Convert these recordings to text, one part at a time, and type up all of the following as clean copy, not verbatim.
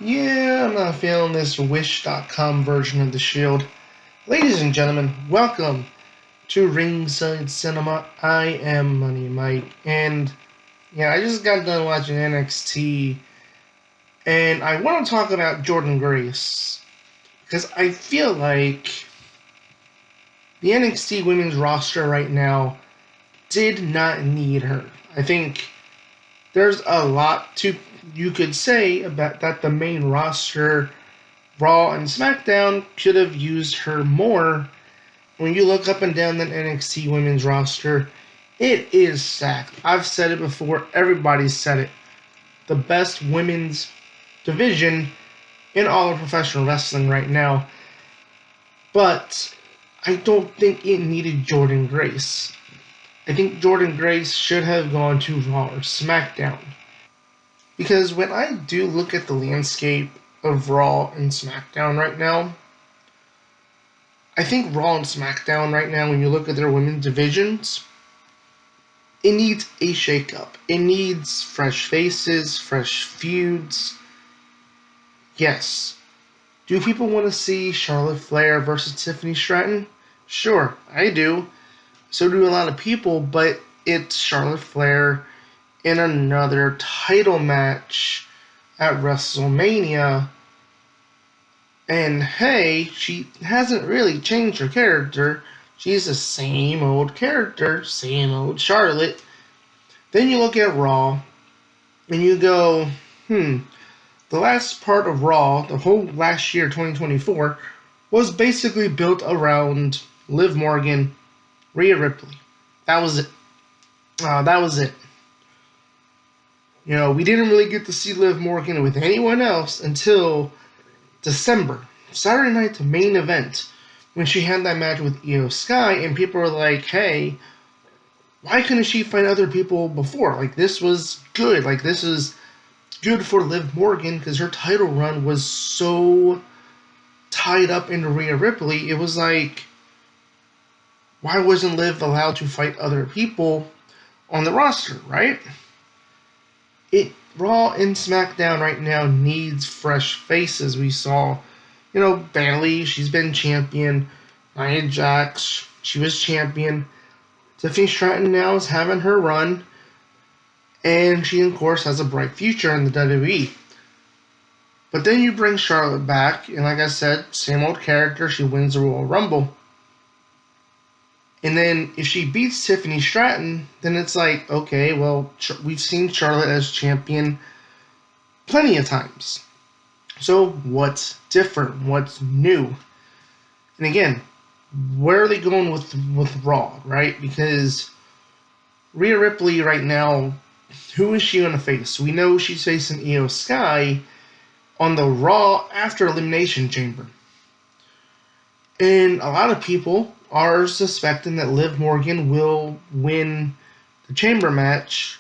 Yeah, I'm not feeling this Wish.com version of the Shield. Ladies and gentlemen, welcome to Ringside Cinema. I am Money Mike, and yeah, I just got done watching NXT, and I want to talk about Jordynne Grace because I feel like the NXT women's roster right now did not need her. I think there's a lot to you could say about that the main roster Raw and SmackDown should have used her more. When you look up and down the NXT women's roster, it is stacked. I've said it before, everybody's said it. The best women's division in all of professional wrestling right now. But I don't think it needed Jordynne Grace. I think Jordynne Grace should have gone to Raw or SmackDown. Because when I do look at the landscape of Raw and SmackDown right now, I think Raw and SmackDown right now, when you look at their women's divisions, it needs a shakeup. It needs fresh faces, fresh feuds. Yes. Do people want to see Charlotte Flair versus Tiffany Stratton? Sure, I do. So do a lot of people, but it's Charlotte Flair in another title match at WrestleMania. And hey, she hasn't really changed her character. She's the same old character, same old Charlotte. Then you look at Raw, and you go, the last part of Raw, the whole last year, 2024, was basically built around Liv Morgan, Rhea Ripley. That was it. That was it. You know, we didn't really get to see Liv Morgan with anyone else until December. Saturday night, the main event, when she had that match with Io Sky, and people were like, hey, why couldn't she find other people before? Like, this was good. Like, this is good for Liv Morgan because her title run was so tied up into Rhea Ripley. It was like, why wasn't Liv allowed to fight other people on the roster, right? Raw and SmackDown right now needs fresh faces. We saw, Bayley, she's been champion. Nia Jax, she was champion. Tiffany Stratton now is having her run. And she, of course, has a bright future in the WWE. But then you bring Charlotte back, and like I said, same old character, she wins the Royal Rumble. And then if she beats Tiffany Stratton, then it's like, okay, well, we've seen Charlotte as champion plenty of times. So what's different? What's new? And again, where are they going with Raw, right? Because Rhea Ripley right now, who is she going to face? We know she's facing Io Sky on the Raw after Elimination Chamber. And a lot of people are suspecting that Liv Morgan will win the Chamber match,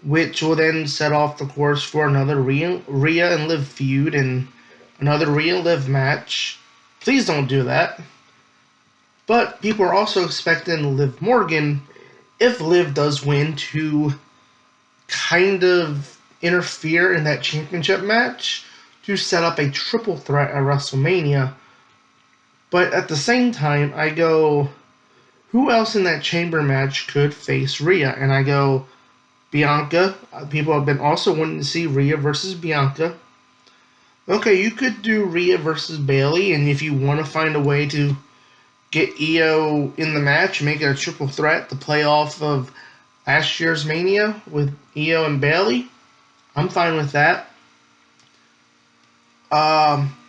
which will then set off the course for another Rhea and Liv feud and another Rhea Liv match. Please don't do that. But people are also expecting Liv Morgan, if Liv does win, to kind of interfere in that championship match to set up a triple threat at WrestleMania. But at the same time, I go, who else in that chamber match could face Rhea? And I go, Bianca. People have been also wanting to see Rhea versus Bianca. Okay, you could do Rhea versus Bayley, and if you want to find a way to get Io in the match, make it a triple threat to play off of last year's Mania with Io and Bayley, I'm fine with that.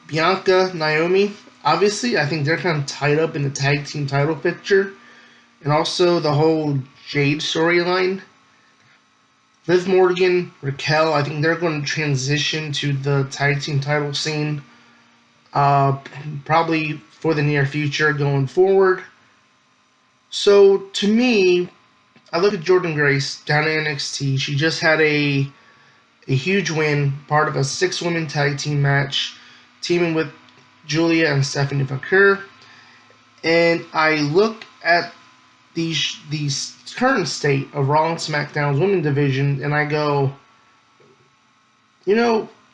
Bianca, Naomi, obviously, I think they're kind of tied up in the tag team title picture, and also the whole Jade storyline. Liv Morgan, Raquel, I think they're going to transition to the tag team title scene probably for the near future going forward. So to me, I look at Jordynne Grace down at NXT. She just had a huge win, part of a 6-woman tag team match, teaming with Julia and Stephanie Vaquer. And I look at the current state of Raw and SmackDown's women's division, and I go,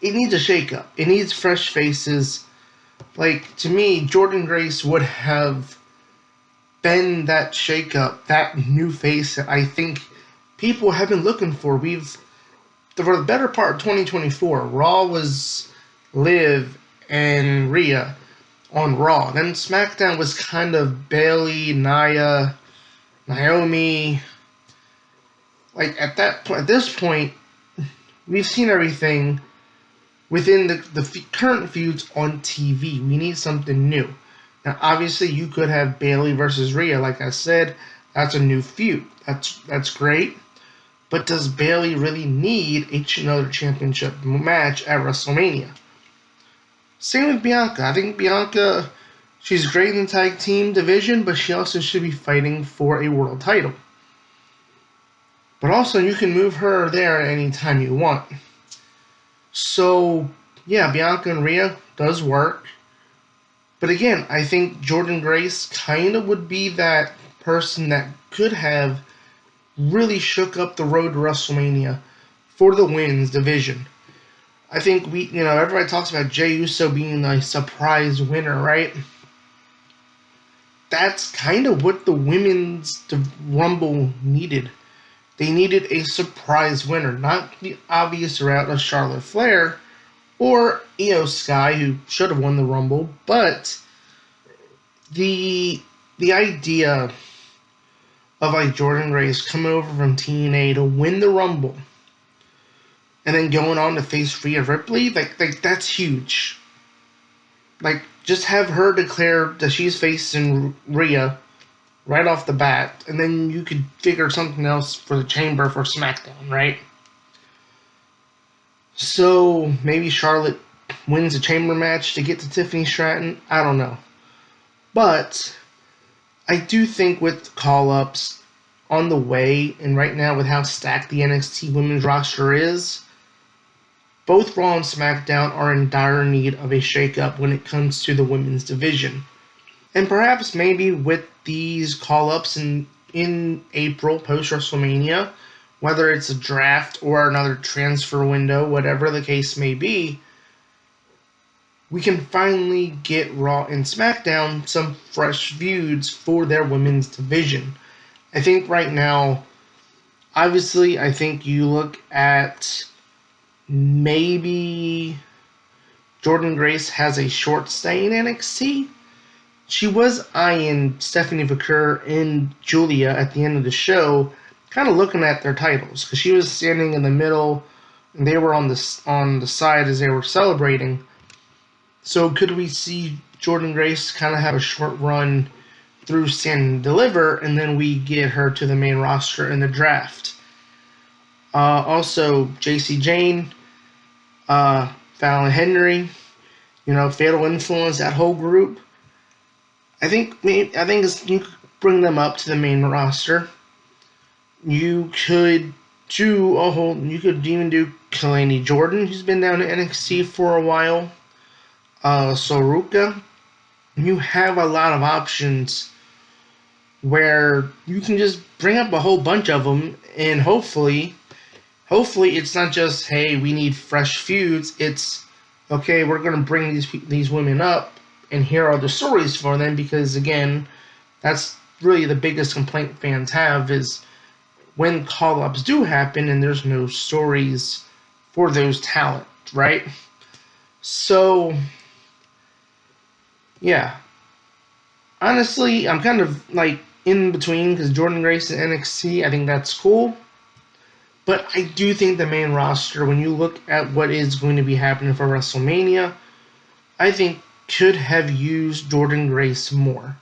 it needs a shakeup. It needs fresh faces. Like, to me, Jordynne Grace would have been that shakeup, that new face that I think people have been looking for. For the better part of 2024, Raw was Liv and Rhea on Raw. Then SmackDown was kind of Bayley, Nia, Naomi. Like, at this point, we've seen everything within the current feuds on TV. We need something new. Now, obviously, you could have Bayley versus Rhea. Like I said, that's a new feud. That's great. But does Bayley really need another championship match at WrestleMania? Same with Bianca. I think Bianca, she's great in the tag team division, but she also should be fighting for a world title. But also, you can move her there at any time you want. So, yeah, Bianca and Rhea does work. But again, I think Jordynne Grace kind of would be that person that could have really shook up the road to WrestleMania for the women's division. I think everybody talks about Jey Uso being a surprise winner, right? That's kind of what the women's Rumble needed. They needed a surprise winner, not the obvious route of Charlotte Flair or Io Sky, who should have won the Rumble, but the idea of like Jordynne Grace coming over from TNA to win the Rumble and then going on to face Rhea Ripley, like that's huge. Like, just have her declare that she's facing Rhea right off the bat, and then you could figure something else for the Chamber for SmackDown, right? So maybe Charlotte wins a Chamber match to get to Tiffany Stratton. I don't know. But I do think with call-ups on the way, and right now with how stacked the NXT women's roster is, both Raw and SmackDown are in dire need of a shakeup when it comes to the women's division. And perhaps maybe with these call-ups in April, post-WrestleMania, whether it's a draft or another transfer window, whatever the case may be, we can finally get Raw and SmackDown some fresh feuds for their women's division. I think right now, obviously, I think you look at maybe Jordynne Grace has a short stay in NXT. She was eyeing Stephanie Vaquer and Julia at the end of the show, kind of looking at their titles, because she was standing in the middle and they were on the side as they were celebrating. So could we see Jordynne Grace kind of have a short run through Stand and Deliver, and then we get her to the main roster in the draft? Also, JC Jane, Fallon Henry, Fatal Influence, that whole group. I think you could bring them up to the main roster. You could even do Kalani Jordan, who's been down to NXT for a while. Soruka. You have a lot of options where you can just bring up a whole bunch of them, and hopefully it's not just, hey, we need fresh feuds. It's, okay, we're going to bring these women up, and here are the stories for them, because, again, that's really the biggest complaint fans have, is when call-ups do happen and there's no stories for those talent, right? So, yeah. Honestly, I'm kind of, in between, because Jordynne Grace and NXT, I think that's cool. But I do think the main roster, when you look at what is going to be happening for WrestleMania, I think could have used Jordynne Grace more.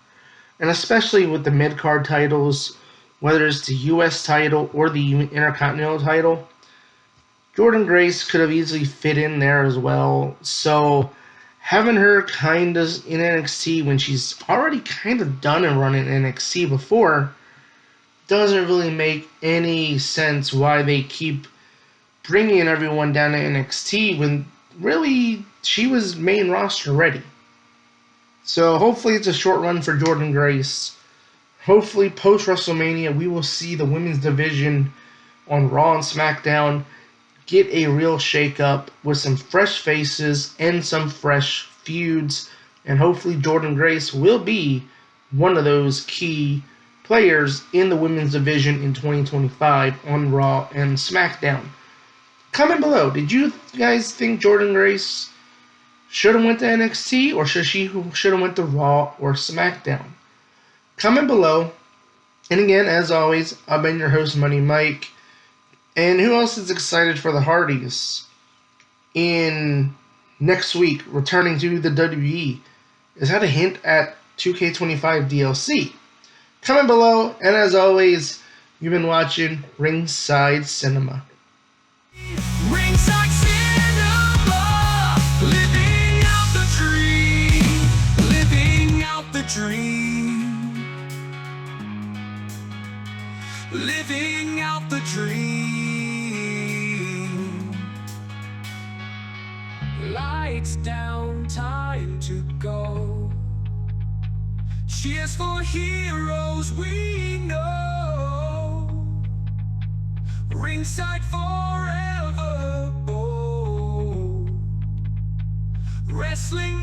And especially with the mid-card titles, whether it's the US title or the Intercontinental title, Jordynne Grace could have easily fit in there as well. So having her kind of in NXT when she's already kind of done and running NXT before doesn't really make any sense why they keep bringing everyone down to NXT when really she was main roster ready. So hopefully it's a short run for Jordynne Grace. Hopefully post WrestleMania we will see the women's division on Raw and SmackDown get a real shake-up with some fresh faces and some fresh feuds, and hopefully Jordynne Grace will be one of those key players in the women's division in 2025 on Raw and SmackDown. Comment below, did you guys think Jordynne Grace should have went to NXT, or should have went to Raw or SmackDown? Comment below. And again, as always, I've been your host, Money Mike. And who else is excited for the Hardys in next week, returning to the WWE? Is that a hint at 2K25 DLC? Comment below, and as always, you've been watching Ringside Cinema. Ringside Cinema, living out the dream, living out the dream, living out the dream. Lights down, time to go. Cheers for heroes we know. Ringside forever. Oh, wrestling.